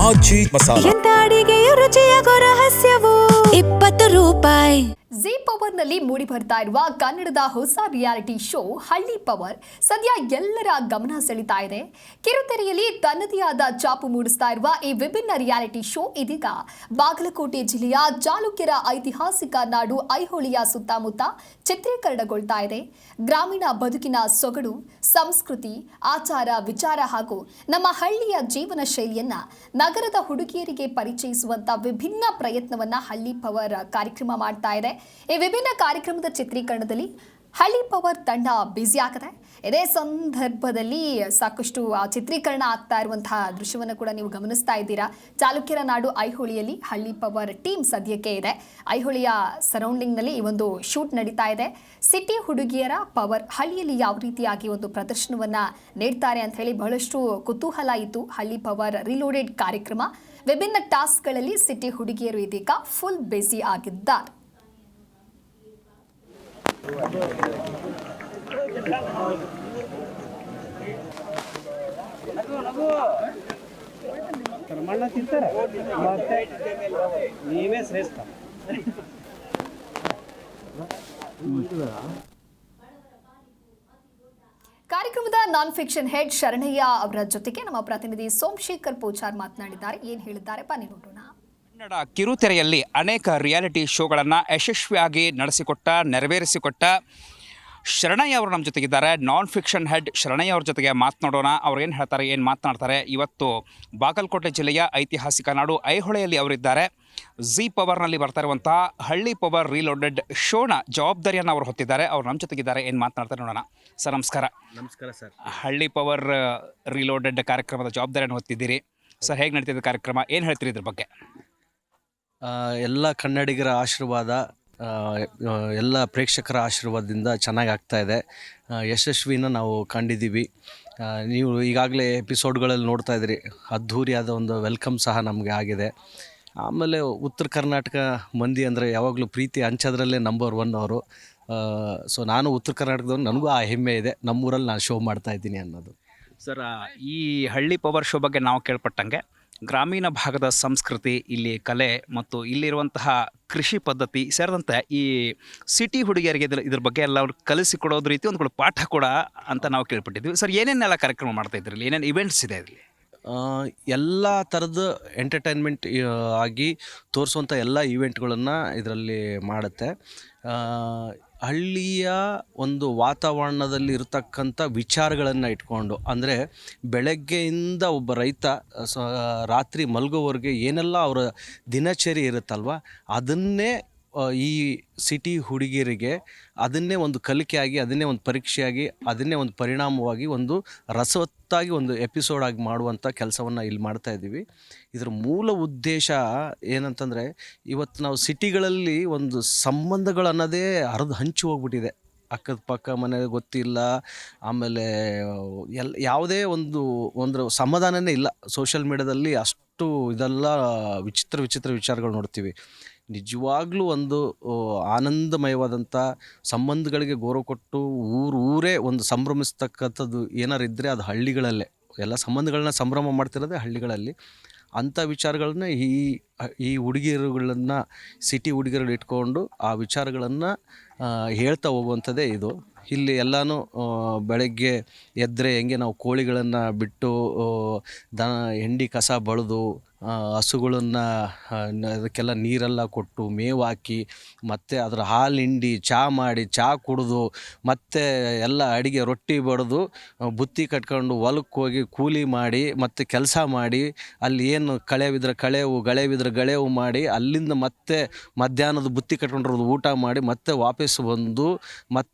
ಆಚಿ ಮಸಾಲ. ಎಂತ ಅಡಿಗೆಯ ರುಚಿಯಾಗೋ ರಹಸ್ಯವು 20 ರೂಪಾಯಿ. ಜೀ ಪವರ್ನಲ್ಲಿ ಮೂಡಿ ಬರ್ತಾ ಇರುವ ಕನ್ನಡದ ಹೊಸ ರಿಯಾಲಿಟಿ ಶೋ ಹಳ್ಳಿ ಪವರ್ ಸದ್ಯ ಎಲ್ಲರ ಗಮನ ಸೆಳೀತಾ ಇದೆ. ಕಿರುತೆರೆಯಲ್ಲಿ ತನ್ನದೇ ಆದ ಛಾಪು ಮೂಡಿಸ್ತಾ ಇರುವ ಈ ವಿಭಿನ್ನ ರಿಯಾಲಿಟಿ ಶೋ ಇದೀಗ ಬಾಗಲಕೋಟೆ ಜಿಲ್ಲೆಯ ಚಾಲುಕ್ಯರ ಐತಿಹಾಸಿಕ ನಾಡು ಐಹೊಳೆಯ ಸುತ್ತಮುತ್ತ ಚಿತ್ರೀಕರಣಗೊಳ್ತಾ ಇದೆ. ಗ್ರಾಮೀಣ ಬದುಕಿನ ಸೊಗಡು, ಸಂಸ್ಕೃತಿ, ಆಚಾರ ವಿಚಾರ ಹಾಗೂ ನಮ್ಮ ಹಳ್ಳಿಯ ಜೀವನ ಶೈಲಿಯನ್ನ ನಗರದ ಹುಡುಗಿಯರಿಗೆ ಪರಿಚಯಿಸುವಂತ ವಿಭಿನ್ನ ಪ್ರಯತ್ನವನ್ನ ಹಳ್ಳಿ ಪವರ್ ಕಾರ್ಯಕ್ರಮ ಮಾಡ್ತಾ ಇದೆ. ಈ ವಿಭಿನ್ನ ಕಾರ್ಯಕ್ರಮದ ಚಿತ್ರೀಕರಣದಲ್ಲಿ ಹಳ್ಳಿ ಪವರ್ ತಂಡ ಬ್ಯುಸಿ ಆಗಿದೆ. ಇದೇ ಸಂದರ್ಭದಲ್ಲಿ ಸಾಕಷ್ಟು ಚಿತ್ರೀಕರಣ ಆಗ್ತಾ ಇರುವಂತಹ ದೃಶ್ಯವನ್ನು ಕೂಡ ನೀವು ಗಮನಿಸ್ತಾ ಇದ್ದೀರಾ. ಚಾಲುಕ್ಯರ ನಾಡು ಐಹೊಳೆಯಲ್ಲಿ ಹಳ್ಳಿ ಪವರ್ ಟೀಮ್ ಸದ್ಯಕ್ಕೆ ಇದೆ. ಐಹೊಳೆಯ ಸರೌಂಡಿಂಗ್ನಲ್ಲಿ ಈ ಒಂದು ಶೂಟ್ ನಡೀತಾ ಇದೆ. ಸಿಟಿ ಹುಡುಗಿಯರ ಪವರ್ ಹಳ್ಳಿಯಲ್ಲಿ ಯಾವ ರೀತಿಯಾಗಿ ಒಂದು ಪ್ರದರ್ಶನವನ್ನ ನೀಡ್ತಾರೆ ಅಂತ ಹೇಳಿ ಬಹಳಷ್ಟು ಕುತೂಹಲ ಇತ್ತು. ಹಳ್ಳಿ ಪವರ್ ರಿಲೋಡೆಡ್ ಕಾರ್ಯಕ್ರಮ ವಿಭಿನ್ನ ಟಾಸ್ಕ್ಗಳಲ್ಲಿ ಸಿಟಿ ಹುಡುಗಿಯರು ಇದೀಗ ಫುಲ್ ಬ್ಯುಸಿ ಆಗಿದ್ದಾರೆ. ಮಣ್ಣ ತಿಂತಾರೆ ನೀವೇ ಶ್ರೇಷ್ಠ. ಕಾರ್ಯಕ್ರಮದ ನಾನ್ ಫಿಕ್ಷನ್ ಹೆಡ್ ಶರಣಯ್ಯ ಅವರ ಜೊತೆಗೆ ನಮ್ಮ ಪ್ರತಿನಿಧಿ ಸೋಮಶೇಖರ್ ಪೂಜಾರ್ ಮಾತನಾಡಿದ್ದಾರೆ. ಏನ್ ಹೇಳಿದ್ದಾರೆ ಬನ್ನಿ ನೋಡೋಣ. ಕನ್ನಡ ಕಿರುತೆರೆಯಲ್ಲಿ ಅನೇಕ ರಿಯಾಲಿಟಿ ಶೋಗಳನ್ನು ಯಶಸ್ವಿಯಾಗಿ ನಡೆಸಿಕೊಟ್ಟ ನೆರವೇರಿಸಿಕೊಟ್ಟ ಶರಣಯ್ಯ ಅವರು ನಮ್ಮ ಜೊತೆಗಿದ್ದಾರೆ. ನಾನ್ ಫಿಕ್ಷನ್ ಹೆಡ್ ಶರಣಯ್ಯ ಅವ್ರ ಜೊತೆಗೆ ಮಾತನಾಡೋಣ. ಅವ್ರು ಏನು ಹೇಳ್ತಾರೆ, ಏನು ಮಾತನಾಡ್ತಾರೆ. ಇವತ್ತು ಬಾಗಲಕೋಟೆ ಜಿಲ್ಲೆಯ ಐತಿಹಾಸಿಕ ನಾಡು ಐಹೊಳೆಯಲ್ಲಿ ಅವರಿದ್ದಾರೆ. ಜಿ ಪವರ್ನಲ್ಲಿ ಬರ್ತಾ ಇರುವಂತಹ ಹಳ್ಳಿ ಪವರ್ ರೀಲೋಡೆಡ್ ಶೋನ ಜವಾಬ್ದಾರಿಯನ್ನು ಅವರು ಹೊತ್ತಿದ್ದಾರೆ. ಅವ್ರು ನಮ್ಮ ಜೊತೆಗಿದ್ದಾರೆ, ಏನು ಮಾತನಾಡ್ತಾರೆ ನೋಡೋಣ. ಸರ್ ನಮಸ್ಕಾರ. ನಮಸ್ಕಾರ ಸರ್. ಹಳ್ಳಿ ಪವರ್ ರೀಲೋಡೆಡ್ ಕಾರ್ಯಕ್ರಮದ ಜವಾಬ್ದಾರಿಯನ್ನು ಹೊತ್ತಿದ್ದೀರಿ ಸರ್. ಹೇಗೆ ನಡೀತಿದೆ ಕಾರ್ಯಕ್ರಮ, ಏನು ಹೇಳ್ತೀರಿ ಇದ್ರ ಬಗ್ಗೆ? ಎಲ್ಲ ಕನ್ನಡಿಗರ ಆಶೀರ್ವಾದ, ಎಲ್ಲ ಪ್ರೇಕ್ಷಕರ ಆಶೀರ್ವಾದದಿಂದ ಚೆನ್ನಾಗಿ ಆಗ್ತಾಯಿದೆ. ಯಶಸ್ವಿನ ನಾವು ಕಂಡಿದ್ದೀವಿ. ನೀವು ಈಗಾಗಲೇ ಎಪಿಸೋಡ್ಗಳಲ್ಲಿ ನೋಡ್ತಾ ಇದ್ದೀರಿ. ಅದ್ಧೂರಿಯಾದ ಒಂದು ವೆಲ್ಕಮ್ ಸಹ ನಮಗೆ ಆಗಿದೆ. ಆಮೇಲೆ ಉತ್ತರ ಕರ್ನಾಟಕ ಮಂದಿ ಅಂದರೆ ಯಾವಾಗಲೂ ಪ್ರೀತಿ ಹಂಚೋದ್ರಲ್ಲೇ ನಂಬರ್ 1 ಅವರು. ಸೊ ನಾನು ಉತ್ತರ ಕರ್ನಾಟಕದವ್ರು, ನನಗೂ ಆ ಹೆಮ್ಮೆ ಇದೆ ನಮ್ಮೂರಲ್ಲಿ ನಾನು ಶೋ ಮಾಡ್ತಾಯಿದ್ದೀನಿ ಅನ್ನೋದು. ಸರ್, ಈ ಹಳ್ಳಿ ಪವರ್ ಶೋ ಬಗ್ಗೆ ನಾವು ಕೇಳ್ಪಟ್ಟಂಗೆ ಗ್ರಾಮೀಣ ಭಾಗದ ಸಂಸ್ಕೃತಿ, ಇಲ್ಲಿ ಕಲೆ ಮತ್ತು ಇಲ್ಲಿರುವಂತಹ ಕೃಷಿ ಪದ್ಧತಿ ಸೇರಿದಂತೆ ಈ ಸಿಟಿ ಹುಡುಗಿಯರಿಗೆ ಇದ್ರ ಬಗ್ಗೆ ಎಲ್ಲ ಅವ್ರು ಕಲಿಸಿಕೊಡೋದು ರೀತಿ ಒಂದು ಪಾಠ ಕೂಡ ಅಂತ ನಾವು ಕೇಳ್ಪಟ್ಟಿದ್ವಿ. ಸರ್, ಏನೇನೆಲ್ಲ ಕಾರ್ಯಕ್ರಮ ಮಾಡ್ತಾ ಇದ್ರಿ, ಏನೇನು ಇವೆಂಟ್ಸ್ ಇದೆ ಇಲ್ಲಿ? ಎಲ್ಲ ಥರದ ಎಂಟರ್ಟೈನ್ಮೆಂಟ್ ಆಗಿ ತೋರಿಸುವಂಥ ಎಲ್ಲ ಈವೆಂಟ್ಗಳನ್ನು ಇದರಲ್ಲಿ ಮಾಡುತ್ತೆ. ಹಳ್ಳಿಯ ಒಂದು ವಾತಾವರಣದಲ್ಲಿ ಇರತಕ್ಕಂಥ ವಿಚಾರಗಳನ್ನು ಇಟ್ಕೊಂಡು, ಅಂದರೆ ಬೆಳಗ್ಗೆಯಿಂದ ಒಬ್ಬ ರೈತ ರಾತ್ರಿ ಮಲಗೋವರೆಗೆ ಏನೆಲ್ಲ ಅವರ ದಿನಚರಿ ಇರುತ್ತಲ್ವ, ಅದನ್ನೇ ಈ ಸಿಟಿ ಹುಡುಗಿಯರಿಗೆ ಅದನ್ನೇ ಒಂದು ಕಲಿಕೆಯಾಗಿ, ಅದನ್ನೇ ಒಂದು ಪರೀಕ್ಷೆಯಾಗಿ, ಅದನ್ನೇ ಒಂದು ಪರಿಣಾಮವಾಗಿ, ಒಂದು ರಸವತ್ತಾಗಿ ಒಂದು ಎಪಿಸೋಡಾಗಿ ಮಾಡುವಂಥ ಕೆಲಸವನ್ನು ಇಲ್ಲಿ ಮಾಡ್ತಾಯಿದ್ದೀವಿ. ಇದರ ಮೂಲ ಉದ್ದೇಶ ಏನಂತಂದರೆ, ಇವತ್ತು ನಾವು ಸಿಟಿಗಳಲ್ಲಿ ಒಂದು ಸಂಬಂಧಗಳು ಅನ್ನೋದೇ ಹರಿದು ಹಂಚಿ ಹೋಗ್ಬಿಟ್ಟಿದೆ. ಅಕ್ಕದ ಪಕ್ಕ ಮನೆ ಗೊತ್ತಿಲ್ಲ, ಆಮೇಲೆ ಯಾವುದೇ ಒಂದು ಸಮಾಧಾನವೇ ಇಲ್ಲ. ಸೋಷಿಯಲ್ ಮೀಡ್ಯಾದಲ್ಲಿ ಅಷ್ಟು ಇದೆಲ್ಲ ವಿಚಿತ್ರ ವಿಚಾರಗಳು ನೋಡ್ತೀವಿ. ನಿಜವಾಗ್ಲೂ ಒಂದು ಆನಂದಮಯವಾದಂಥ ಸಂಬಂಧಗಳಿಗೆ ಗೌರವ ಕೊಟ್ಟು ಊರೇ ಒಂದು ಸಂಭ್ರಮಿಸ್ತಕ್ಕಂಥದ್ದು ಏನಾರು ಇದ್ದರೆ ಅದು ಹಳ್ಳಿಗಳಲ್ಲೇ. ಎಲ್ಲ ಸಂಬಂಧಗಳನ್ನ ಸಂಭ್ರಮ ಮಾಡ್ತಿರೋದೇ ಹಳ್ಳಿಗಳಲ್ಲಿ. ಅಂಥ ವಿಚಾರಗಳನ್ನ ಈ ಹುಡುಗಿಯರುಗಳನ್ನು, ಸಿಟಿ ಹುಡುಗಿಯರು ಇಟ್ಕೊಂಡು ಆ ವಿಚಾರಗಳನ್ನು ಹೇಳ್ತಾ ಹೋಗುವಂಥದ್ದೇ ಇದು. ಇಲ್ಲಿ ಎಲ್ಲನೂ ಬೆಳಗ್ಗೆ ಎದ್ದರೆ ಹೆಂಗೆ ನಾವು ಕೋಳಿಗಳನ್ನು ಬಿಟ್ಟು ಹೆಂಡಿ ಕಸ ಬಳಿದು ಹಸುಗಳನ್ನು ಅದಕ್ಕೆಲ್ಲ ನೀರೆಲ್ಲ ಕೊಟ್ಟು ಮೇವು ಹಾಕಿ, ಮತ್ತು ಅದರ ಹಾಲು ಹಿಂಡಿ ಚಹಾ ಮಾಡಿ, ಚಹಾ ಕುಡಿದು, ಮತ್ತು ಎಲ್ಲ ಅಡುಗೆ ರೊಟ್ಟಿ ಬಡಿದು ಬುತ್ತಿ ಕಟ್ಕೊಂಡು ಹೊಲಕ್ಕೆ ಹೋಗಿ ಕೂಲಿ ಮಾಡಿ, ಮತ್ತು ಕೆಲಸ ಮಾಡಿ, ಅಲ್ಲಿ ಏನು ಕಳೆವಿದ್ರೆ ಕಳೆವು, ಗಳೆವಿದ್ರೆ ಗಳೆವು ಮಾಡಿ, ಅಲ್ಲಿಂದ ಮತ್ತೆ ಮಧ್ಯಾಹ್ನದ ಬುತ್ತಿ ಕಟ್ಕೊಂಡಿರೋದು ಊಟ ಮಾಡಿ, ಮತ್ತೆ ವಾಪಸ್ ಬಂದು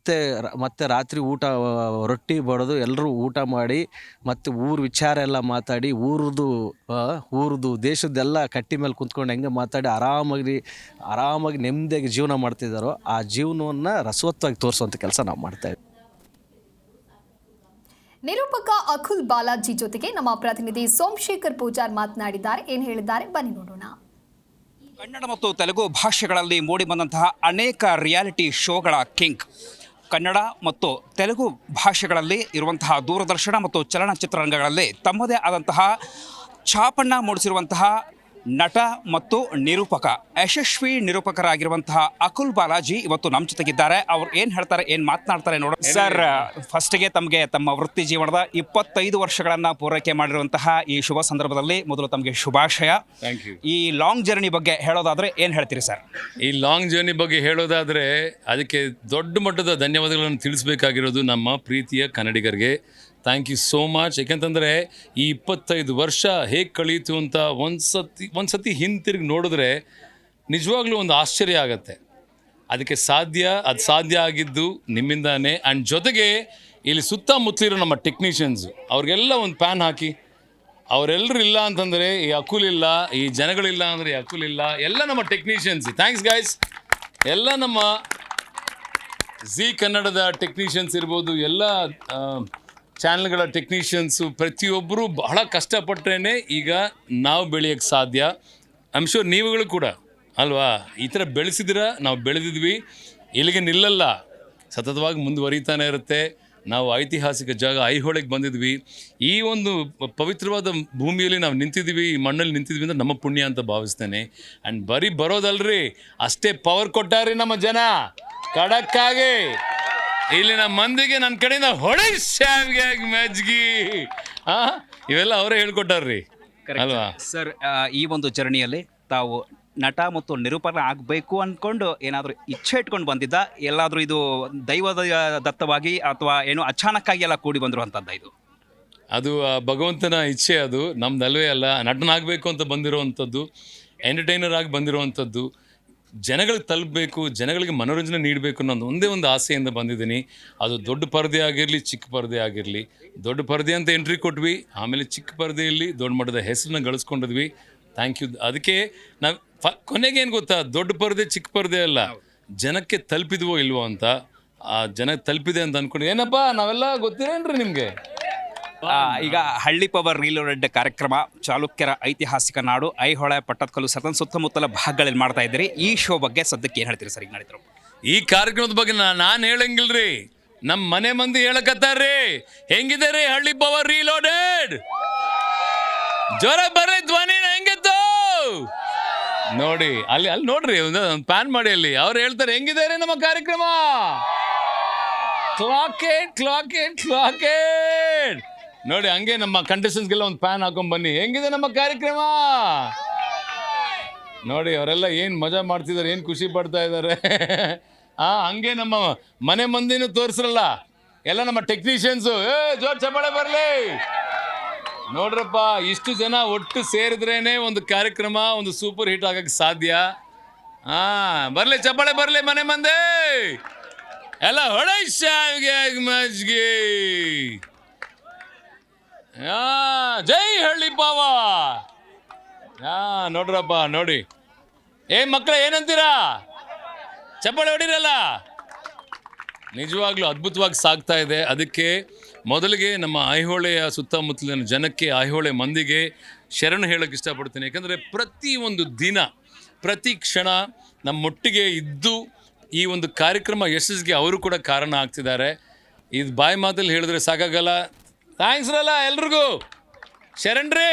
ಮತ್ತೆ ರಾತ್ರಿ ಊಟ ರೊಟ್ಟಿ ಬಡಿದು ಎಲ್ಲರೂ ಊಟ ಮಾಡಿ, ಮತ್ತು ವಿಚಾರ ಎಲ್ಲ ಮಾತಾಡಿ, ಊರದು ದೇಶದ್ದೆಲ್ಲ ಕಟ್ಟಿ ಮೇಲೆ ಕುಂತ್ಕೊಂಡು ಹೆಂಗೆ ಮಾತಾಡಿ ಆರಾಮಾಗಿ ನೆಮ್ಮದಿಯಾಗಿ ಜೀವನ ಮಾಡ್ತಿದ್ದಾರೋ ಆ ಜೀವನವನ್ನು ರಸವತ್ತವಾಗಿ ತೋರಿಸುವಂಥ ಕೆಲಸ ನಾವು ಮಾಡ್ತಾಯಿದ್ದೀವಿ. ನಿರೂಪಕ ಅಕುಲ್ ಬಾಲಾಜಿ ಜೊತೆಗೆ ನಮ್ಮ ಪ್ರತಿನಿಧಿ ಸೋಮಶೇಖರ್ ಪೂಜಾರ್ ಮಾತನಾಡಿದ್ದಾರೆ. ಏನು ಹೇಳಿದ್ದಾರೆ ಬನ್ನಿ ನೋಡೋಣ. ಕನ್ನಡ ಮತ್ತು ತೆಲುಗು ಭಾಷೆಗಳಲ್ಲಿ ಮೂಡಿಬಂದಂತಹ ಅನೇಕ ರಿಯಾಲಿಟಿ ಶೋಗಳ ಕಿಂಗ್. ಕನ್ನಡ ಮತ್ತು ತೆಲುಗು ಭಾಷೆಗಳಲ್ಲಿ ಇರುವಂತಹ ದೂರದರ್ಶನ ಮತ್ತು ಚಲನಚಿತ್ರರಂಗಗಳಲ್ಲಿ ತಮ್ಮದೇ ಆದಂತಹ ಛಾಪನ್ನು ಮೂಡಿಸಿರುವಂತಹ ನಟ ಮತ್ತು ನಿರೂಪಕ, ಯಶಸ್ವಿ ನಿರೂಪಕರಾಗಿರುವಂತಹ ಅಕುಲ್ ಬಾಲಾಜಿ ಇವತ್ತು ನಮ್ಮ ಜೊತೆಗಿದ್ದಾರೆ. ಅವ್ರು ಏನು ಹೇಳ್ತಾರೆ, ಏನು ಮಾತನಾಡ್ತಾರೆ ನೋಡೋಣ. ಸರ್, ಫಸ್ಟಿಗೆ ತಮಗೆ ತಮ್ಮ ವೃತ್ತಿ ಜೀವನದ 25 ವರ್ಷಗಳನ್ನು ಪೂರೈಕೆ ಮಾಡಿರುವಂತಹ ಈ ಶುಭ ಸಂದರ್ಭದಲ್ಲಿ ಮೊದಲು ತಮಗೆ ಶುಭಾಶಯ. Thank you. ಈ ಲಾಂಗ್ ಜರ್ನಿ ಬಗ್ಗೆ ಹೇಳೋದಾದರೆ ಏನು ಹೇಳ್ತೀರಿ ಸರ್? ಈ ಲಾಂಗ್ ಜರ್ನಿ ಬಗ್ಗೆ ಹೇಳೋದಾದರೆ ಅದಕ್ಕೆ ದೊಡ್ಡ ಮಟ್ಟದ ಧನ್ಯವಾದಗಳನ್ನು ತಿಳಿಸ್ಬೇಕಾಗಿರೋದು ನಮ್ಮ ಪ್ರೀತಿಯ ಕನ್ನಡಿಗರಿಗೆ. Thank you so much. ಯಾಕೆಂತಂದರೆ ಈ 25 ವರ್ಷ ಹೇಗೆ ಕಳೀತು ಅಂತ ಒಂದು ಸತಿ ಹಿಂತಿರುಗಿ ನೋಡಿದ್ರೆ ನಿಜವಾಗ್ಲೂ ಒಂದು ಆಶ್ಚರ್ಯ ಆಗುತ್ತೆ. ಅದಕ್ಕೆ ಸಾಧ್ಯ ಆಗಿದ್ದು ನಿಮ್ಮಿಂದಾನೇ. ಆ್ಯಂಡ್ ಜೊತೆಗೆ ಇಲ್ಲಿ ಸುತ್ತಮುತ್ತಲಿರೋ ನಮ್ಮ ಟೆಕ್ನಿಷಿಯನ್ಸು ಅವ್ರಿಗೆಲ್ಲ ಒಂದು ಪ್ಯಾನ್ ಹಾಕಿ, ಅವರೆಲ್ಲರೂ ಇಲ್ಲ ಅಂತಂದರೆ ಈ ಅಕುಲ್ ಇಲ್ಲ, ಈ ಜನಗಳಿಲ್ಲ ಅಂದರೆ ಈ ಅಕುಲ್ ಇಲ್ಲ. ಎಲ್ಲ ನಮ್ಮ ಟೆಕ್ನಿಷಿಯನ್ಸ್, ಥ್ಯಾಂಕ್ಸ್ ಗೈಸ್. ಎಲ್ಲ ನಮ್ಮ ಝೀ ಕನ್ನಡದ ಟೆಕ್ನಿಷಿಯನ್ಸ್ ಇರ್ಬೋದು, ಎಲ್ಲ ಚಾನಲ್ಗಳ ಟೆಕ್ನಿಷಿಯನ್ಸು, ಪ್ರತಿಯೊಬ್ಬರು ಬಹಳ ಕಷ್ಟಪಟ್ಟರೆ ಈಗ ನಾವು ಬೆಳೆಯೋಕ್ಕೆ ಸಾಧ್ಯ. ಐ ಆಮ್ ಶೂರ್ ನೀವುಗಳು ಕೂಡ ಅಲ್ವಾ, ಈ ಥರ ಬೆಳೆಸಿದಿರ, ನಾವು ಬೆಳೆದಿದ್ವಿ, ಇಲ್ಲಿಗೆ ನಿಲ್ಲಲ್ಲ, ಸತತವಾಗಿ ಮುಂದುವರಿತಾನೆ ಇರುತ್ತೆ. ನಾವು ಐತಿಹಾಸಿಕ ಜಾಗ ಐಹೊಳೆಗೆ ಬಂದಿದ್ವಿ. ಈ ಒಂದು ಪವಿತ್ರವಾದ ಭೂಮಿಯಲ್ಲಿ ನಾವು ನಿಂತಿದ್ವಿ, ಈ ಮಣ್ಣಲ್ಲಿ ನಿಂತಿದ್ವಿ ಅಂದರೆ ನಮ್ಮ ಪುಣ್ಯ ಅಂತ ಭಾವಿಸ್ತೇನೆ. ಆ್ಯಂಡ್ ಬರೀ ಬರೋದಲ್ರಿ, ಅಷ್ಟೇ ಪವರ್ ಕೊಟ್ಟಾರಿ ನಮ್ಮ ಜನ ಖಡಕ್ಕಾಗಿ. ಇಲ್ಲಿನ ಮಂದಿಗೆ ನನ್ನ ಕಡೆಯಿಂದ ಹೊಳೆ ಶಾವಿಗೆ ಮಜ್ಗಿ ಇವೆಲ್ಲ ಅವರೇ ಹೇಳ್ಕೊಟ್ಟಾರ್ರಿ ಅಲ್ವಾ ಸರ್? ಈ ಒಂದು ಜರ್ನಿಯಲ್ಲಿ ತಾವು ನಟ ಮತ್ತು ನಿರೂಪಕ ಆಗಬೇಕು ಅಂದ್ಕೊಂಡು ಏನಾದರೂ ಇಚ್ಛೆ ಇಟ್ಕೊಂಡು ಬಂದಿದ್ದ, ಎಲ್ಲಾದರೂ ಇದು ದೈವದ ದತ್ತವಾಗಿ ಅಥವಾ ಏನು ಅಚಾನಕ್ಕಾಗಿ ಎಲ್ಲ ಕೂಡಿ ಬಂದಿರುವಂಥದ್ದು ಇದು? ಅದು ಭಗವಂತನ ಇಚ್ಛೆ, ಅದು ನಮ್ದಲ್ವೇ ಅಲ್ಲ. ನಟನಾಗಬೇಕು ಅಂತ ಬಂದಿರೋವಂಥದ್ದು, ಎಂಟರ್ಟೈನರ್ ಆಗಿ ಬಂದಿರೋವಂಥದ್ದು, ಜನಗಳಿಗೆ ತಲುಪಬೇಕು, ಜನಗಳಿಗೆ ಮನೋರಂಜನೆ ನೀಡಬೇಕು ಅನ್ನೋದು ಒಂದೇ ಒಂದು ಆಸೆಯಿಂದ ಬಂದಿದ್ದೀನಿ. ಅದು ದೊಡ್ಡ ಪರದೆ ಆಗಿರಲಿ, ಚಿಕ್ಕ ಪರದೆ ಆಗಿರಲಿ. ದೊಡ್ಡ ಪರದೆ ಅಂತ ಎಂಟ್ರಿ ಕೊಟ್ವಿ, ಆಮೇಲೆ ಚಿಕ್ಕ ಪರದೆಯಲ್ಲಿ ದೊಡ್ಡ ಮಟ್ಟದ ಹೆಸರನ್ನ ಗಳಿಸ್ಕೊಂಡಿದ್ವಿ. Thank you. ಅದಕ್ಕೆ ನಾವು ಕೊನೆಗೆ ಏನು ಗೊತ್ತಾ, ದೊಡ್ಡ ಪರದೆ ಚಿಕ್ಕ ಪರದೆ ಅಲ್ಲ, ಜನಕ್ಕೆ ತಲುಪಿದ್ವೋ ಇಲ್ವೋ ಅಂತ. ಆ ಜನ ತಲುಪಿದೆ ಅಂತ ಅಂದ್ಕೊಂಡು ಏನಪ್ಪ ನಾವೆಲ್ಲ ಗೊತ್ತಿರೇನ್ರಿ ನಿಮಗೆ? ಈಗ ಹಳ್ಳಿ ಪವರ್ ರೀಲೋಡೆಡ್ ಕಾರ್ಯಕ್ರಮ ಚಾಲುಕ್ಯರ ಐತಿಹಾಸಿಕ ನಾಡು ಐಹೊಳೆ ಪಟ್ಟದಕಲ್ಲು ಸತನ್ ಸುತ್ತಮುತ್ತಲ ಭಾಗಗಳಲ್ಲಿ ಮಾಡ್ತಾ ಇದ್ದೀರಿ. ಈ ಶೋ ಬಗ್ಗೆ ಸದ್ಯಕ್ಕೆ ಏನು ಹೇಳ್ತೀರಿ ಸರ್? ಈಗ ನಡೀತಿರೋ ಈ ಕಾರ್ಯಕ್ರಮದ ಬಗ್ಗೆ ನಾನು ಹೇಳಂಗಿಲ್ರಿ, ನಮ್ಮ ಮನೆ ಮಂದಿ ಹೇಳಕತ್ತಾರ್ರಿ. ಹೆಂಗಿದೆ ರೀ ಹಳ್ಳಿ ಪವರ್ ರೀಲೋಡೆಡ್? ಜ್ವರ ಬರ್ರಿ, ಧ್ವನಿ ಹೆಂಗಿತ್ತು ನೋಡಿ. ಅಲ್ಲಿ ನೋಡ್ರಿ, ಒಂದು ಪ್ಯಾನ್ ಮಾಡಿ ಅಲ್ಲಿ ಅವ್ರು ಹೇಳ್ತಾರೆ ಹೆಂಗಿದೆ ರೀ ನಮ್ಮ ಕಾರ್ಯಕ್ರಮ. ಕ್ಲಾಕೆಟ್ ನೋಡಿ, ಹಂಗೆ ನಮ್ಮ ಕಂಟೆಸ್ಟೆಂಟ್ಸ್ಗೆಲ್ಲ ಒಂದು ಪ್ಯಾನ್ ಹಾಕೊಂಡ್ ಬನ್ನಿ, ಹೆಂಗಿದೆ ನಮ್ಮ ಕಾರ್ಯಕ್ರಮ ನೋಡಿ. ಅವರೆಲ್ಲ ಏನು ಮಜಾ ಮಾಡ್ತಿದ್ದಾರೆ, ಏನು ಖುಷಿ ಪಡ್ತಾ ಇದ್ದಾರೆ. ಹಂಗೆ ನಮ್ಮ ಮನೆ ಮಂದಿನೂ ತೋರಿಸ್ರಲ್ಲ, ಎಲ್ಲ ನಮ್ಮ ಟೆಕ್ನಿಷಿಯನ್ಸು ಜೋರ್ ಚಪ್ಪಾಳೆ ಬರಲಿ. ನೋಡ್ರಪ್ಪ, ಇಷ್ಟು ಜನ ಒಟ್ಟು ಸೇರಿದ್ರೇನೆ ಒಂದು ಕಾರ್ಯಕ್ರಮ ಒಂದು ಸೂಪರ್ ಹಿಟ್ ಆಗಕ್ಕೆ ಸಾಧ್ಯ. ಬರಲಿ, ಚಪ್ಪಾಳೆ ಬರಲಿ ಮನೆ ಮಂದಿ ಎಲ್ಲ. ಹೊಳೆ ಶಾವಿಗೆ ಮಜ್ಗಿ, ಜೈ ಹಳ್ಳಿ ಪಾವ. ನೋಡ್ರಪ್ಪ, ನೋಡಿ ಮಕ್ಕಳ ಏನಂತೀರಾ? ಚಪ್ಪಾಳೆ ಹೊಡಿರಲ್ಲ. ನಿಜವಾಗ್ಲೂ ಅದ್ಭುತವಾಗಿ ಸಾಗ್ತಾ ಇದೆ. ಅದಕ್ಕೆ ಮೊದಲಿಗೆ ನಮ್ಮ ಐಹೊಳೆಯ ಸುತ್ತಮುತ್ತಲಿನ ಜನಕ್ಕೆ, ಐಹೊಳೆ ಮಂದಿಗೆ ಶರಣು ಹೇಳೋಕ್ಕೆ ಇಷ್ಟಪಡ್ತೀನಿ. ಯಾಕಂದರೆ ಪ್ರತಿಯೊಂದು ದಿನ, ಪ್ರತಿ ಕ್ಷಣ ನಮ್ಮೊಟ್ಟಿಗೆ ಇದ್ದು ಈ ಒಂದು ಕಾರ್ಯಕ್ರಮ ಯಶಸ್ಸಿಗೆ ಅವರು ಕೂಡ ಕಾರಣ ಆಗ್ತಿದ್ದಾರೆ. ಇದು ಬಾಯಿ ಮಾತಲ್ಲಿ ಹೇಳಿದ್ರೆ ಸಾಕಾಗಲ್ಲ. ಥ್ಯಾಂಕ್ಸ್ ರಲ್ಲ ಎಲ್ರಿಗೂ. ಶರಣ್ರಿ.